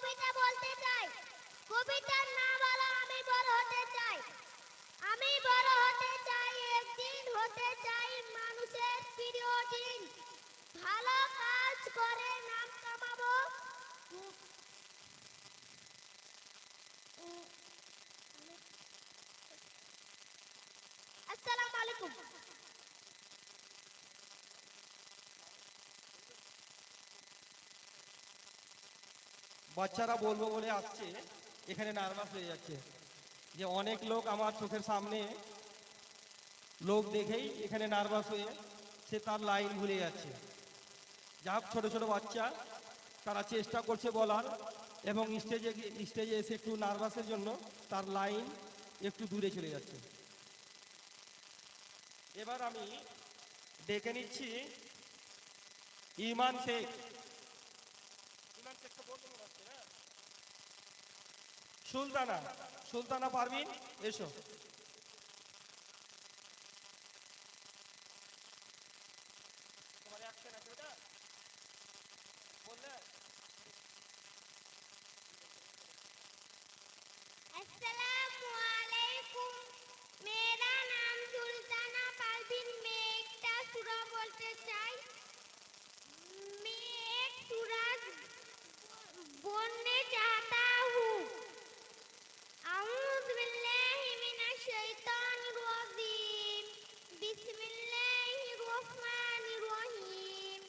কবিতা বলতে চাই। কবিতার না বলো আমি বড় হতে চাই। আমি বড় হতে চাই, একদিন হতে চাই মানুষের প্রিয় দিন। ভালো কাজ করে নাম কামাবো। আসসালামু আলাইকুম। বাচ্চারা বলবো বলে আসছে, এখানে নার্ভাস হয়ে যাচ্ছে যে অনেক লোক আমার চোখের সামনে, লোক দেখেই এখানে নার্ভাস হয়ে সে তার লাইন ভুলে যাচ্ছে। যা হোক, ছোট ছোট বাচ্চা তারা চেষ্টা করছে বলার, এবং স্টেজে এসে একটু নার্ভাসের জন্য তার লাইন একটু দূরে চলে যাচ্ছে। এবার আমি ডেকে নিচ্ছি ইমান শেখ। ইমান শেখ তো বলতে মনে হচ্ছে না? সুলতানা, সুলতানা পারভিন, এসো। তোমার অ্যাকশন আছে ওটা বললে। अस्सलामु अलैकुम। मेरा नाम सुल्ताना परवीन। मैं एकटा सूरा बोलते चाই। मैं एक सूरा बोलने चाहता हूँ। अऊज़ु बिल्लाहि मिनश शैतानिर रजीम। बिस्मिल्लाहिर रहमानिर रहीम।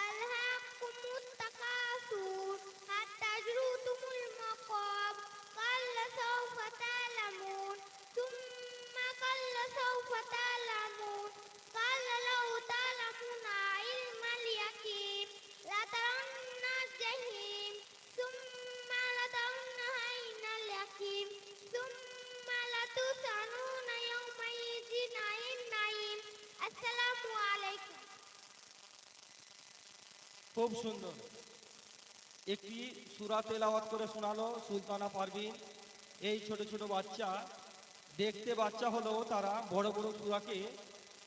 अलहाकुमुत तकासुर हत्ता जुरतुमुल मक़ाब कल्ला सौफा ता'लामून सुम्मा कल्ला सौफा ता'लामून कल्ला लौ ता'लामूना इल्मल यकीन लतरौन्ना जहीम सुम्मा लतरौन्नहा इन्नल यकीन सुम्मा लतुसअलूना यौमइज़िन अनिन नईम। अस्सलामु आलैकुम। খুব সুন্দর একটি সূরা তেলাওয়াত করে শোনালো সুলতানা পারভিন। এই ছোট ছোট বাচ্চা, দেখতে বাচ্চা হলেও তারা বড় বড় সূরাকে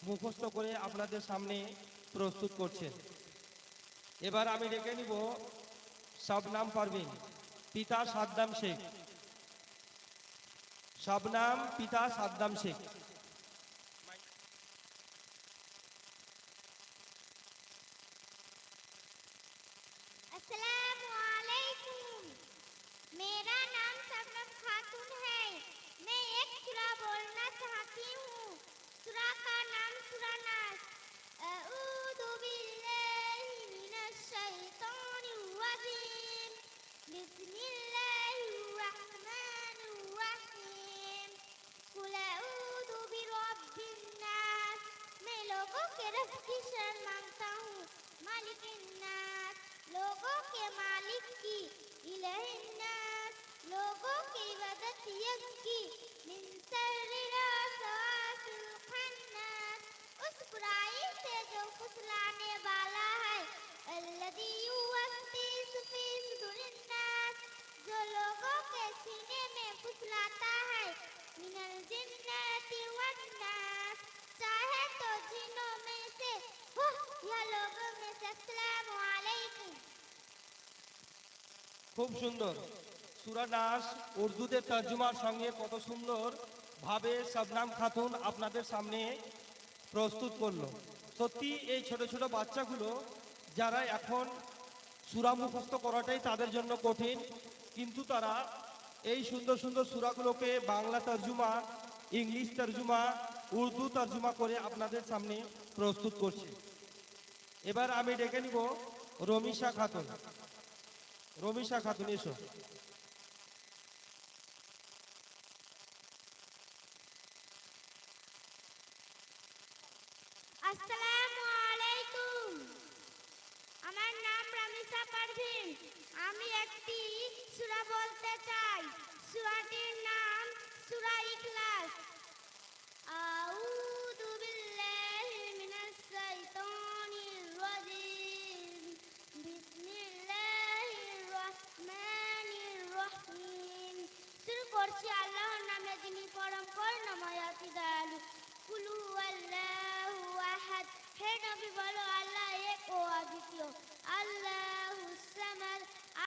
মুখস্থ করে আপনাদের সামনে প্রস্তুত করছেন। এবার আমি ডেকে নিব শবনাম পারভিন, পিতা সাদ্দাম শেখ। শবনাম, পিতা সাদ্দাম শেখ। अस्सलामु अलैकुम। मेरा नाम शबनम खातून है। मैं एक सूरा बोलना चाहती हूँ। सूरा का नाम सूरा नास। अऊज़ु बिल्लाहि मिनश शैतानिर रजीम। बिस्मिल्लाहिर रहमानिर रहीम। कुल अऊज़ु बिरब्बिन नास। मैं लोगों के रब की शरण मांगता हूँ। मालिकिन नास, लोगों के मालिक की। इलाहिन नास, लोगों की इबादत की। मिन शर्रिल वसवासिल खन्नास, उस बुराई से जो फुसलाने वाला है। अल्लज़ी युवस्विसु फी सुदूरिन नास, जो लोगों के सीने में फुसलाता है। मिनल जिन्नति वन नास, चाहे तो जिनों में से हो या लोगों में से। अस्सलामु अलैकुम। খুব সুন্দর সূরা নাস উর্দুতে তর্জমার সঙ্গে কত সুন্দর ভাবে শবনাম খাতুন আপনাদের সামনে প্রস্তুত করলো। সত্যি এই ছোট ছোট বাচ্চাগুলো, যারা এখন সূরা মুখস্থ করাটাই তাদের জন্য কঠিন, কিন্তু তারা এই সুন্দর সুন্দর সূরাগুলোকে বাংলা তর্জমা, ইংলিশ তর্জমা, উর্দু তর্জমা করে আপনাদের সামনে প্রস্তুত করছে। এবার আমি ডেকে নিব রমিশা খাতুন। রমিশা খাতুন, এসো। আসসালামু আলাইকুম। আমার নাম রামিসা পারভিন। আমি একটি সূরা বলতে চাই। সূরাটির নাম সূরা ইখলাস। আউযু বিল্লাহি মিনাশ শাইতানির রাজিম। বিসমিল্লাহির রহমানির রহিম। শুরু করছি আল্লাহর নামে, যিনি পরম করুণাময় অতি দয়ালু। কুল হুয়াল্লাহু আহাদ। হে নবী বলো, আল্লাহ এক ও অদ্বিতীয়। আল্লাহুস সামাদ,